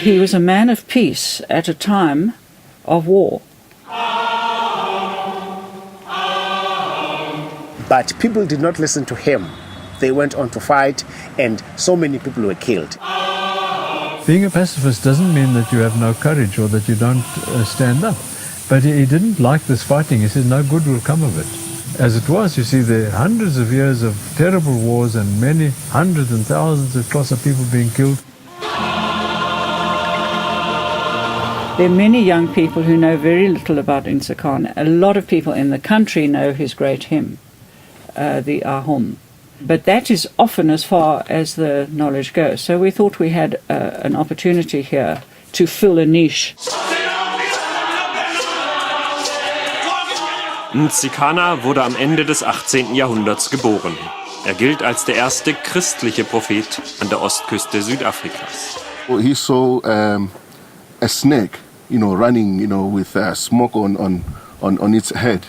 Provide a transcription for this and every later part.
He was a man of peace at a time of war. But people did not listen to him. They went on to fight, and so many people were killed. Being a pacifist doesn't mean that you have no courage or that you don't stand up. But he didn't like this fighting. He said no good will come of it. As it was, you see, there are hundreds of years of terrible wars and many hundreds and thousands of Xhosa people being killed. There are many young people who know very little about Ntsikana. A lot of people in the country know his great hymn, the Ahom. But that is often as far as the knowledge goes. So we thought we had an opportunity here to fill a niche. Ntsikana wurde am Ende des 18. Jahrhunderts geboren. Er gilt als der erste christliche Prophet an der Ostküste Südafrikas. He saw a snake, running, with smoke on its head.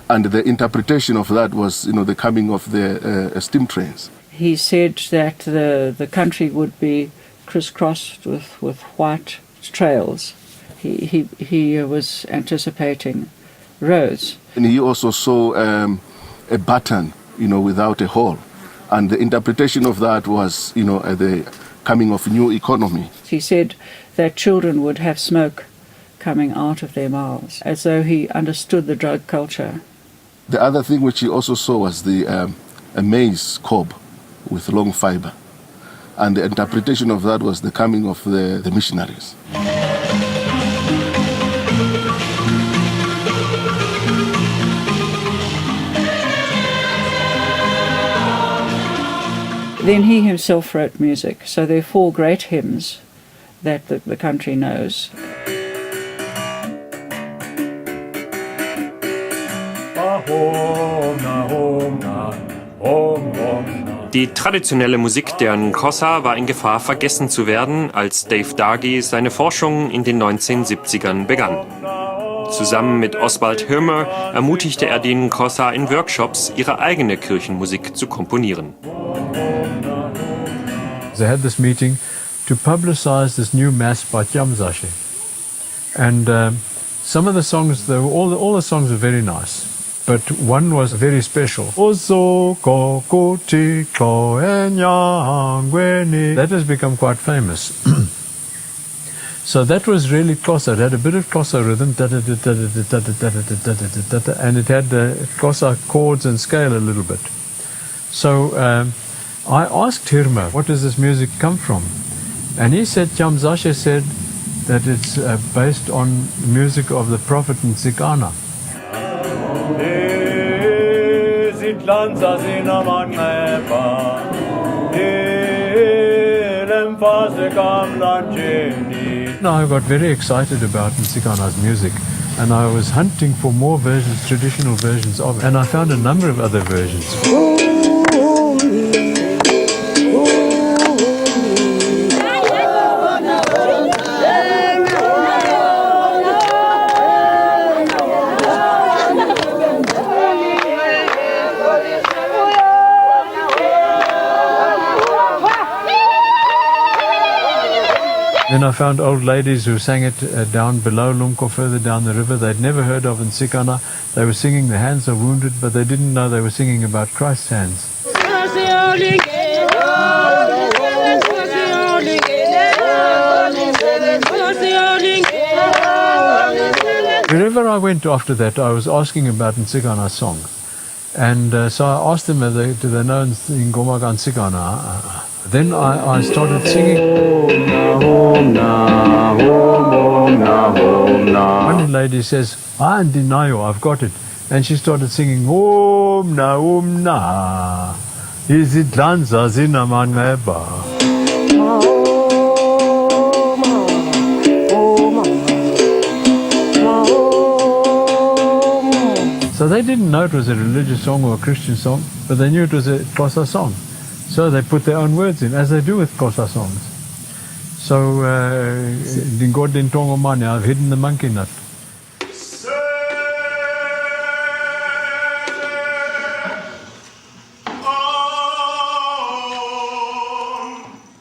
And the interpretation of that was, the coming of the steam trains. He said that the country would be crisscrossed with white trails. He was anticipating roads. And he also saw a button, without a hole. And the interpretation of that was, the coming of new economy. He said that children would have smoke coming out of their mouths, as though he understood the drug culture. The other thing which he also saw was a maize cob with long fiber. And the interpretation of that was the coming of the missionaries. Then he himself wrote music, so there are 4 great hymns that the country knows. Die traditionelle Musik der Xhosa war in Gefahr, vergessen zu werden, als Dave Dagi seine Forschungen in den 1970ern begann. Zusammen mit Oswald Hymne ermutigte er die Xhosa in Workshops, ihre eigene Kirchenmusik zu komponieren. They had this meeting to publicize this new mass by Tjamzashe. And some of the songs, all the songs were very nice. But one was very special. That has become quite famous. So that was really Xhosa. It had a bit of Xhosa rhythm, and it had Xhosa chords and scale a little bit. So I asked Hymne, what does this music come from? And he said, Tjamzashe said that it's based on music of the Prophet Ntsikana. Now I got very excited about Ntsikana's music, and I was hunting for more versions, traditional versions of it, and I found a number of other versions. Then I found old ladies who sang it down below Lumko, further down the river. They'd never heard of Ntsikana. They were singing The Hands Are Wounded, but they didn't know they were singing about Christ's hands. Wherever I went after that, I was asking about Ntsikana's song. And so I asked them, do they know Ngomaga Ntsikana? Then I started singing. One lady says, I am denial, I've got it. And she started singing, Om na, is it Lanza Zinamangeba? So they didn't know it was a religious song or a Christian song, but they knew it was a Xhosa song. So they put their own words in, as they do with Xhosa songs. So, Dingodi Ntongomane, I've hidden the monkey nut.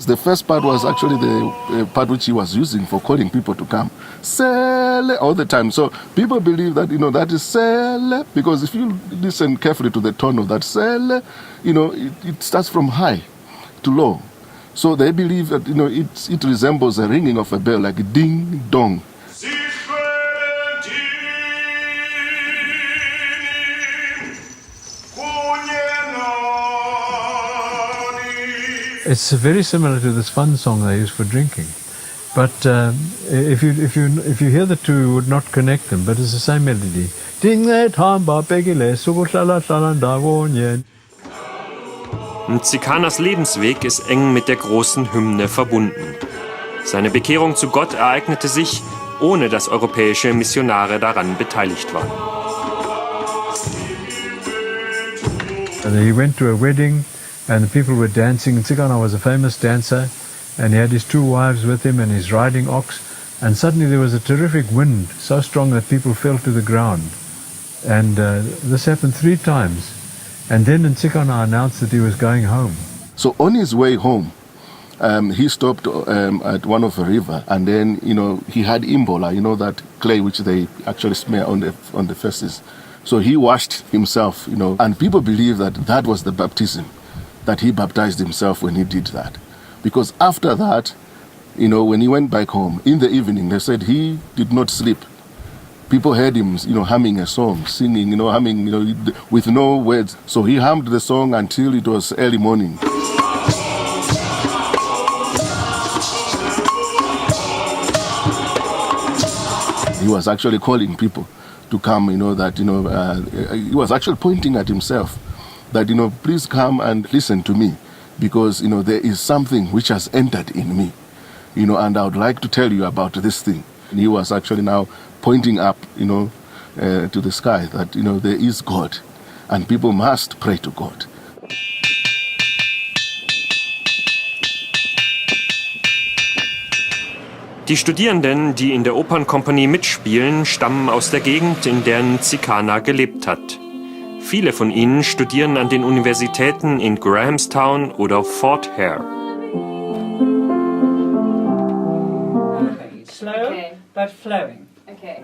The first part was actually the part which he was using for calling people to come. Sele all the time. So people believe that, that is sele, because if you listen carefully to the tone of that sele, it starts from high to low. So they believe that, it resembles the ringing of a bell, like ding dong. It's very similar to this fun song they use for drinking, but if you hear the two, you would not connect them. But it's the same melody. Ntsikanas Lebensweg ist eng mit der großen Hymne verbunden. Seine Bekehrung zu Gott ereignete sich, ohne dass europäische Missionare daran beteiligt waren. He went to a wedding. And the people were dancing. Ntsikana was a famous dancer, and he had his 2 wives with him and his riding ox. And suddenly there was a terrific wind, so strong that people fell to the ground. And this happened 3 times. And then Ntsikana announced that he was going home. So on his way home, he stopped at one of the river, and then he had imbola, that clay which they actually smear on the faces. So he washed himself, and people believe that was the baptism, that he baptized himself when he did that. Because after that, when he went back home, in the evening, they said he did not sleep. People heard him, humming a song, singing, humming, with no words. So he hummed the song until it was early morning. He was actually calling people to come, he was actually pointing at himself. That, please come and listen to me, because, there is something which has entered in me, and I would like to tell you about this thing. And he was actually now pointing up, to the sky, that, there is God, and people must pray to God. Die Studierenden, die in der Opernkompanie mitspielen, stammen aus der Gegend, in der Ntsikana gelebt hat. Viele von ihnen studieren an den Universitäten in Grahamstown oder Fort Hare. Okay, slow, but flowing. Okay.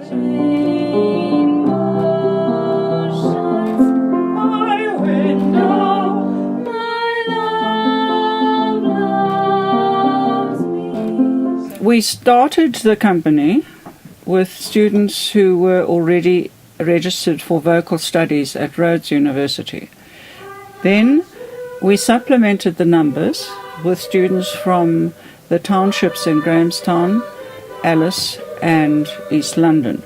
We started the company with students who were already registered for vocal studies at Rhodes University. Then we supplemented the numbers with students from the townships in Grahamstown, Alice and East London.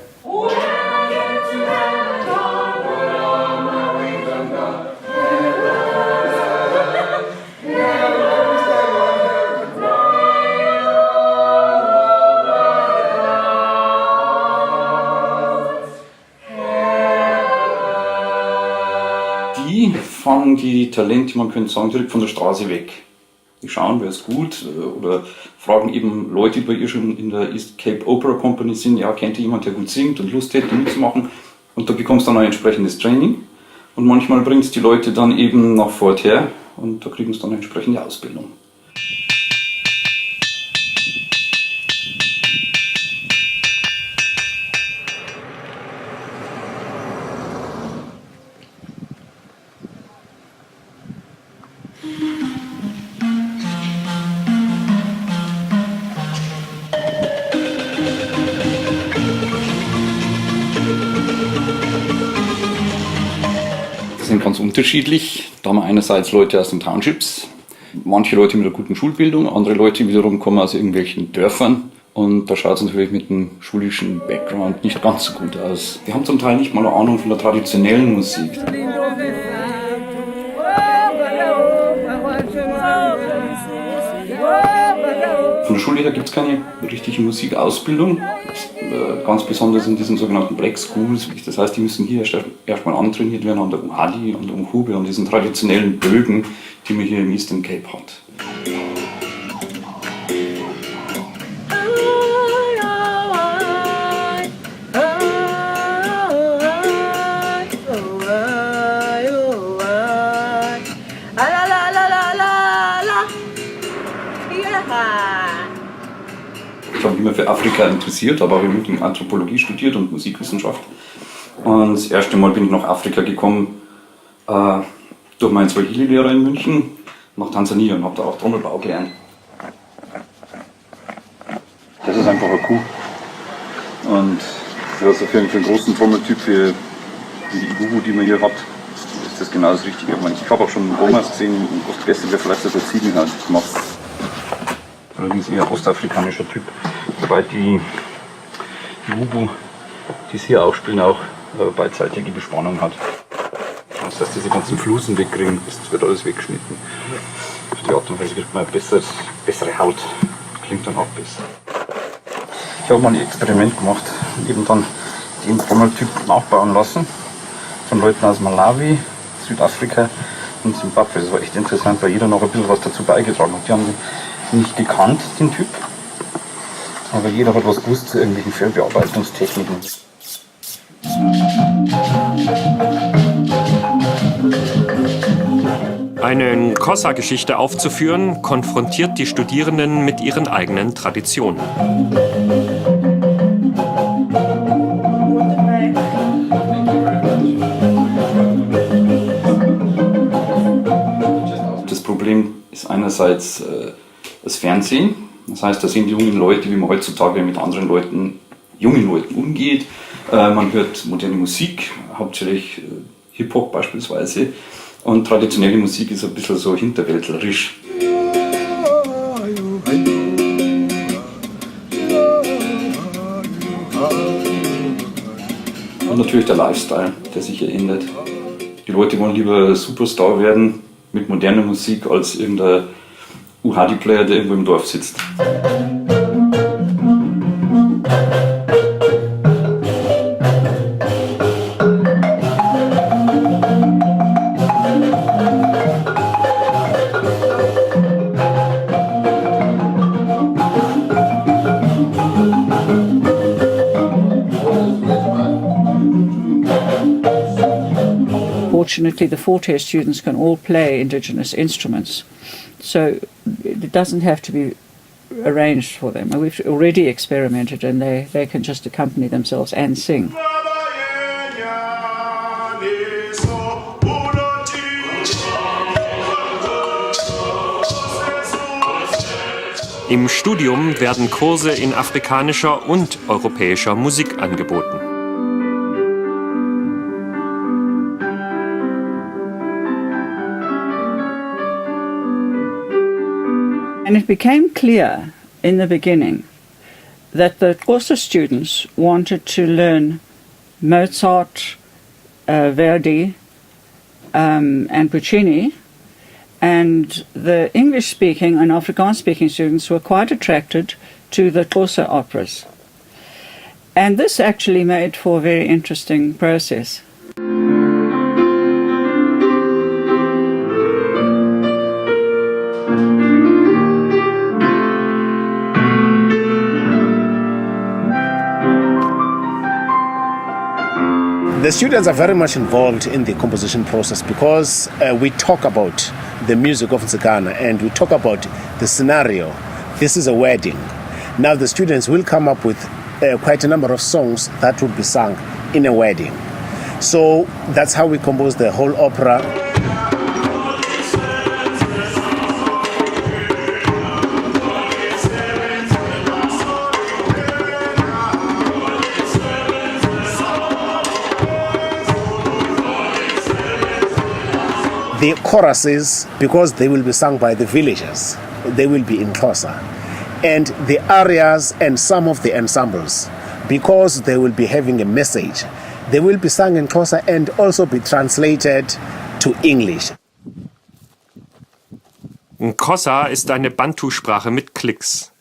Fangen die Talente, man könnte sagen, direkt von der Straße weg. Die schauen, wer ist gut, oder fragen eben Leute, die bei ihr schon in der East Cape Opera Company sind, ja, kennt ihr jemand, der gut singt und Lust hätte mitzumachen, und da bekommst du dann ein entsprechendes Training, und manchmal bringst die Leute dann eben nach Fort Hare und da kriegen sie dann eine entsprechende Ausbildung. Sind ganz unterschiedlich. Da haben wir einerseits Leute aus den Townships, manche Leute mit einer guten Schulbildung, andere Leute wiederum kommen aus irgendwelchen Dörfern, und da schaut es natürlich mit dem schulischen Background nicht ganz so gut aus. Die haben zum Teil nicht mal eine Ahnung von der traditionellen Musik. Von der Schule her gibt es keine richtige Musikausbildung, ganz besonders in diesen sogenannten Black Schools. Das heißt, die müssen hier erstmal antrainiert werden an der Uhadi, an der Umhube, an diesen traditionellen Bögen, die man hier im Eastern Cape hat. immer für Afrika interessiert, habe auch in München Anthropologie studiert und Musikwissenschaft. Und das erste Mal bin ich nach Afrika gekommen durch meinen Swahili-Lehrer in München nach Tansania und habe da auch Trommelbau gelernt. Das ist einfach eine Kuh. Und ja, so für einen großen Trommeltyp wie die Ibubu, die man hier hat, ist das genau das Richtige. Ich habe auch schon Gomas gesehen, was besser wäre vielleicht sogar Ziegen halt gemacht. Allerdings eher ostafrikanischer Typ. Wobei die Ibubu, die es hier auch spielen, auch beidseitige Bespannung hat. Das heißt, diese ganzen Flusen wegkriegen, das wird alles weggeschnitten. Auf die Art und Weise kriegt man eine bessere Haut. Klingt dann auch besser. Ich habe mal ein Experiment gemacht und eben dann den Trommeltyp nachbauen lassen. Von Leuten aus Malawi, Südafrika und Zimbabwe. Das war echt interessant, weil jeder noch ein bisschen was dazu beigetragen hat. Die haben nicht gekannt, den Typ. Aber jeder hat was gewusst zu irgendwelchen Fellbearbeitungstechniken. Eine Nkosa-Geschichte aufzuführen, konfrontiert die Studierenden mit ihren eigenen Traditionen. Das Problem ist einerseits das Fernsehen. Das heißt, da sind die jungen Leute, wie man heutzutage mit anderen jungen Leuten umgeht. Man hört moderne Musik, hauptsächlich Hip-Hop beispielsweise. Und traditionelle Musik ist ein bisschen so hinterwäldlerisch. Und natürlich der Lifestyle, der sich hier ändert. Die Leute wollen lieber Superstar werden mit moderner Musik als irgendein UHD-Player, der irgendwo im Dorf sitzt. Fortunately, the Forte students can all play indigenous instruments, so it doesn't have to be arranged for them. We've already experimented, and they can just accompany themselves and sing. Im Studium werden Kurse in afrikanischer und europäischer Musik angeboten. And it became clear in the beginning that the große students wanted to learn Mozart, Verdi, and Puccini, and the English-speaking and Afrikaans-speaking students were quite attracted to the große operas. And this actually made for a very interesting process. The students are very much involved in the composition process because we talk about the music of Ntsikana and we talk about the scenario. This is a wedding. Now the students will come up with quite a number of songs that would be sung in a wedding. So that's how we compose the whole opera. The choruses, because they will be sung by the villagers, they will be in Xhosa. And the arias and some of the ensembles, because they will be having a message, they will be sung in Xhosa and also be translated to English. Nkosa ist eine Bantu-Sprache mit Klicks.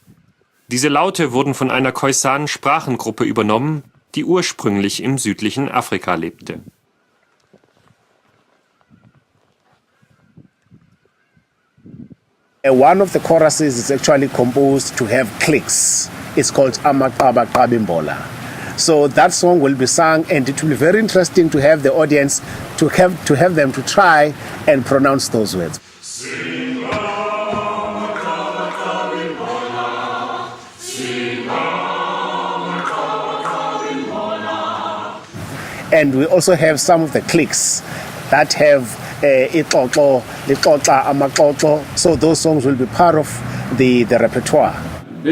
Diese Laute wurden von einer Khoisan Sprachengruppe übernommen, die ursprünglich im südlichen Afrika lebte. One of the choruses is actually composed to have clicks. It's called Amaqaba Qabimbola. So that song will be sung, and it will be very interesting to have the audience to have them to try and pronounce those words. Sing, And we also have some of the cliques that have ixoxo, lixoxa, amaxoxo. So those songs will be part of the repertoire. I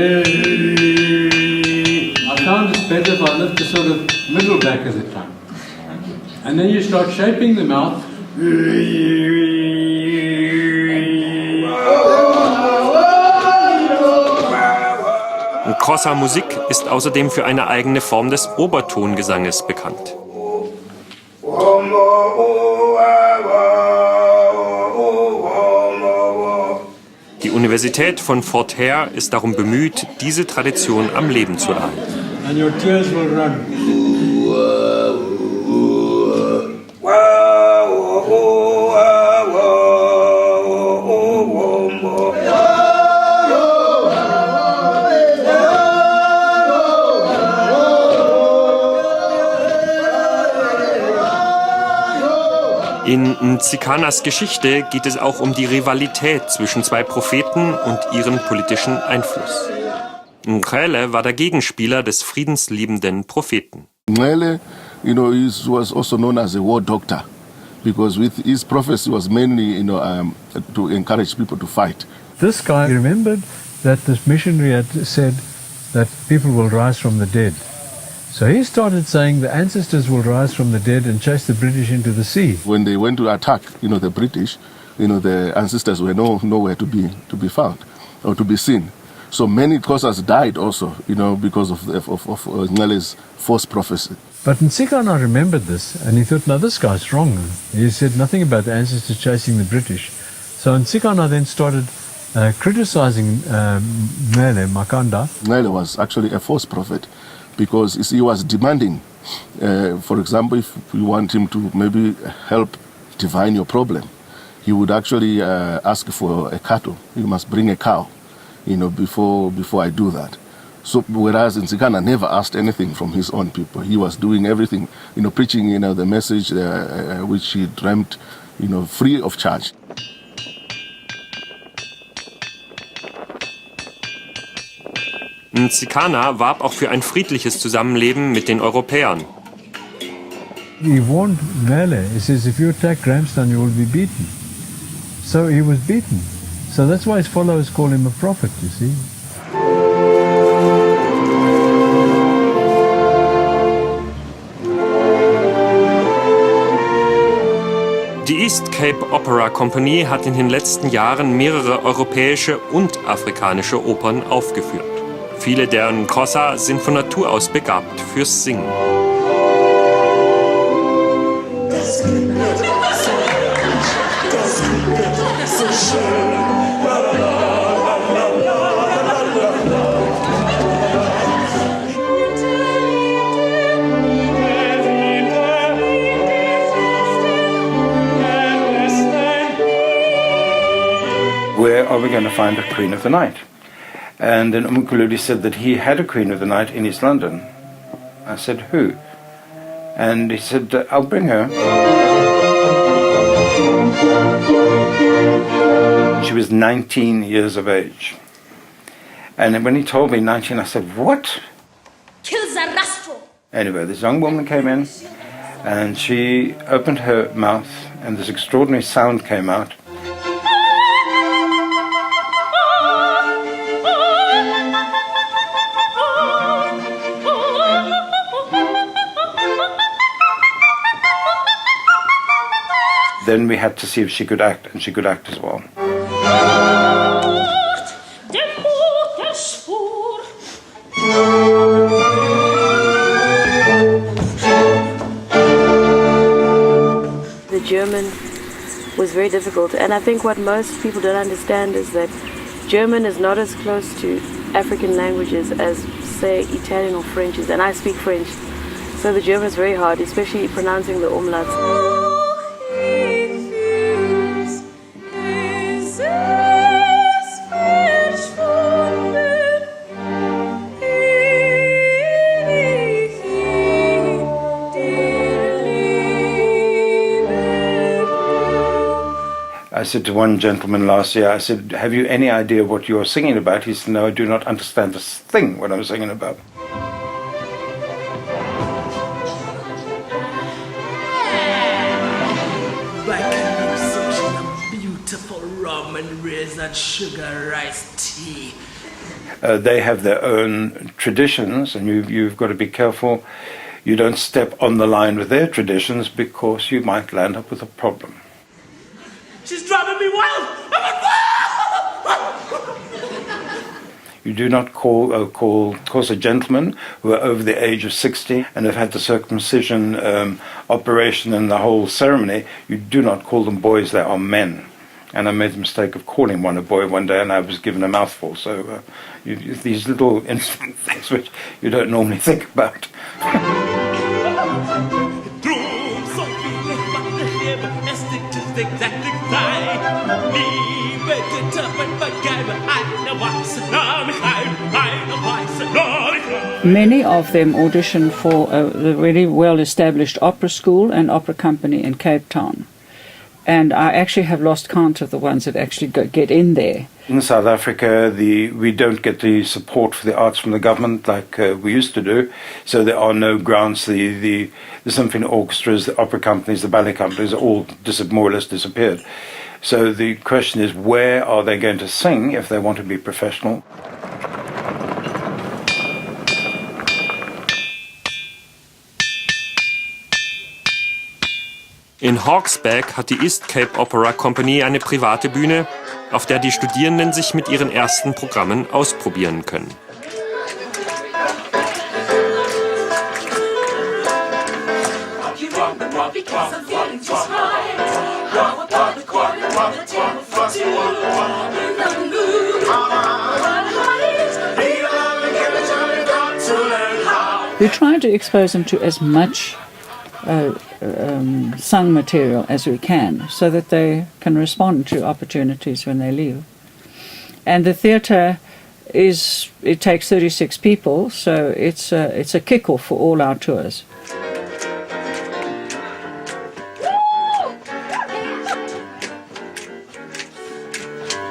found it's better if I lift the sort of middle back of the tongue. And then you start shaping the mouth. Xhosa Musik ist außerdem für eine eigene Form des Obertongesanges bekannt. Die Universität von Fort Hare ist darum bemüht, diese Tradition am Leben zu erhalten. And your tears will run. In Ntsikanas Geschichte geht es auch um die Rivalität zwischen zwei Propheten und ihren politischen Einfluss. Nqele war der Gegenspieler des friedensliebenden Propheten. Nqele, was also known as a war doctor, because with his prophecy was mainly, to encourage people to fight. This guy remembered that this missionary had said that people will rise from the dead. So he started saying the ancestors will rise from the dead and chase the British into the sea. When they went to attack, the British, the ancestors were nowhere to be found or to be seen. So many Xhosas died also, because of Nqele's false prophecy. But Ntsikana remembered this, and he thought, no, this guy's wrong. He said nothing about the ancestors chasing the British. So Ntsikana then started criticizing Nqele, Makanda. Nqele was actually a false prophet, because he was demanding, for example, if you want him to maybe help divine your problem, he would actually ask for a cattle. You must bring a cow, before I do that. So whereas Ntsikana never asked anything from his own people, he was doing everything, preaching, the message which he dreamt, free of charge. Ntsikana warb auch für ein friedliches Zusammenleben mit den Europäern. He warned Nqele, he says, if you attack Grahamstown, you will be beaten. So he was beaten. So that's why his followers call him a prophet, you see. Die East Cape Opera Company hat in den letzten Jahren mehrere europäische und afrikanische Opern aufgeführt. Viele der Xhosa sind von Natur aus begabt fürs Singen. Where are we going to find a Queen of the Night? And then Umkhululi said that he had a Queen of the Night in East London. I said, who? And he said, I'll bring her. She was 19 years of age. And when he told me 19, I said, what? Anyway, this young woman came in and she opened her mouth and this extraordinary sound came out. Then we had to see if she could act, and she could act as well. The German was very difficult, and I think what most people don't understand is that German is not as close to African languages as, say, Italian or French is, and I speak French. So the German is very hard, especially pronouncing the umlauts. I said to one gentleman last year, I said, have you any idea what you're singing about? He said, no, I do not understand a thing what I'm singing about. and raisin sugar rice tea. They have their own traditions, and you've got to be careful you don't step on the line with their traditions, because you might land up with a problem. She's driving me wild! You do not cause a gentlemen who are over the age of 60 and have had the circumcision operation and the whole ceremony, you do not call them boys, they are men. And I made the mistake of calling one a boy one day, and I was given a mouthful. So these little instant things which you don't normally think about. Many of them auditioned for the really well-established opera school and opera company in Cape Town. And I actually have lost count of the ones that actually get in there. In South Africa, we don't get the support for the arts from the government like we used to do, so there are no grants. The symphony orchestras, the opera companies, the ballet companies are all more or less disappeared. So the question is, where are they going to sing if they want to be professional? In Hawksback hat die East Cape Opera Company eine private Bühne, auf der die Studierenden sich mit ihren ersten Programmen ausprobieren können. We try to expose them to as much sung material as we can, so that they can respond to opportunities when they leave. And the theatre it takes 36 people, so it's a kick-off for all our tours.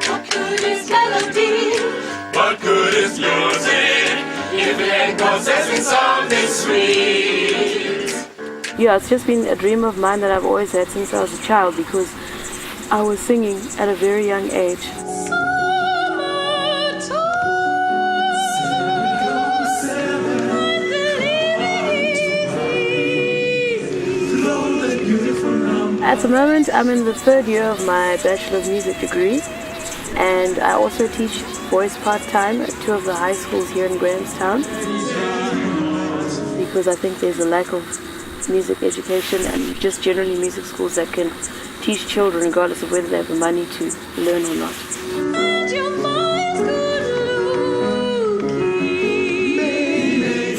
What good is melody? What good is music if it ain't possessing something sweet? Yeah, it's just been a dream of mine that I've always had since I was a child, because I was singing at a very young age. At the moment, I'm in the third year of my Bachelor of Music degree, and I also teach voice part-time at two of the high schools here in Grahamstown, because I think there's a lack of music education and just generally music schools that can teach children regardless of whether they have the money to learn or not.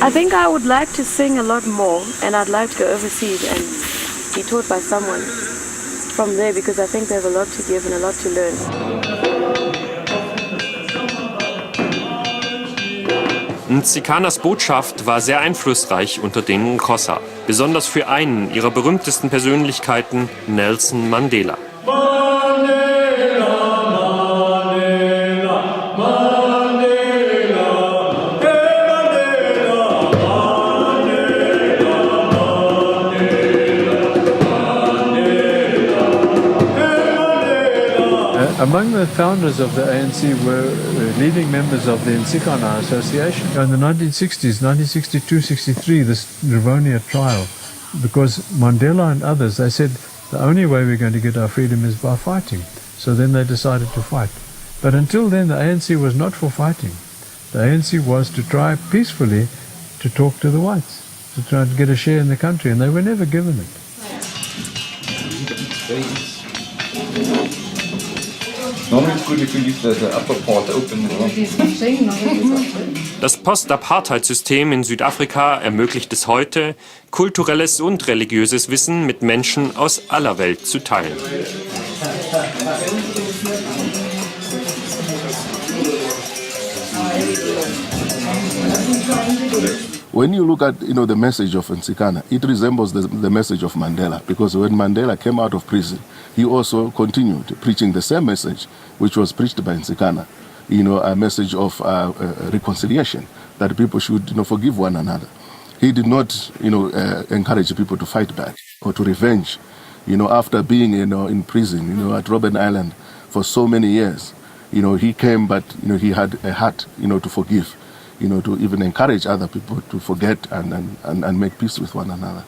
I think I would like to sing a lot more, and I'd like to go overseas and be taught by someone from there, because I think they have a lot to give and a lot to learn. Ntsikanas Botschaft war sehr einflussreich unter den Xhosa, besonders für einen ihrer berühmtesten Persönlichkeiten, Nelson Mandela. Among the founders of the ANC were leading members of the Ntsikana Association. In the 1960s, 1962-63, this Rivonia trial, because Mandela and others, they said the only way we're going to get our freedom is by fighting. So then they decided to fight. But until then, the ANC was not for fighting. The ANC was to try peacefully to talk to the whites, to try to get a share in the country, and they were never given it. Das Post-Apartheid-System in Südafrika ermöglicht es heute, kulturelles und religiöses Wissen mit Menschen aus aller Welt zu teilen. When you look at the message of Ntsikana, it resembles the message of Mandela, because when Mandela came out of prison, he also continued preaching the same message which was preached by Ntsikana, a message of reconciliation, that people should forgive one another. He did not encourage people to fight back or to revenge. After being in prison at Robben Island for so many years. You know, he came, but, you know, he had a heart, you know, to forgive, you know, to even encourage other people to forget and make peace with one another.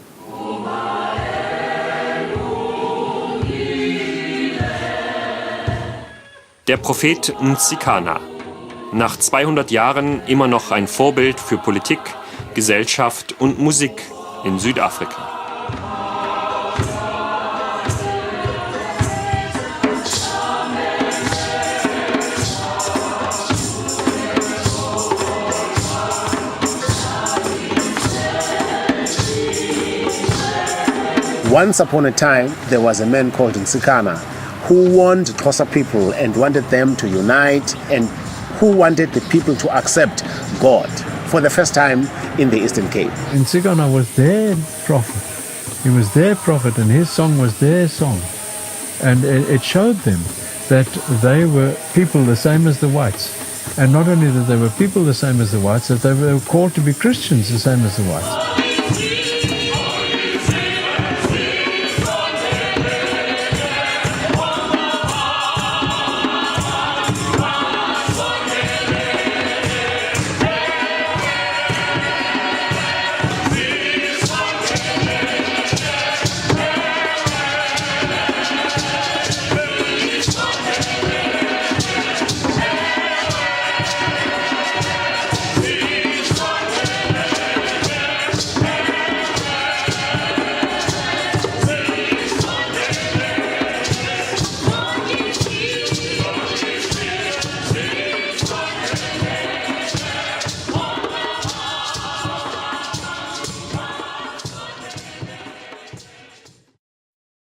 Der Prophet Ntsikana. Nach 200 Jahren immer noch ein Vorbild für Politik, Gesellschaft und Musik in Südafrika. Once upon a time, there was a man called Ntsikana who warned Xhosa people and wanted them to unite, and who wanted the people to accept God for the first time in the Eastern Cape. Ntsikana was their prophet. He was their prophet, and his song was their song. And it showed them that they were people the same as the whites. And not only that they were people the same as the whites, that they were called to be Christians the same as the whites.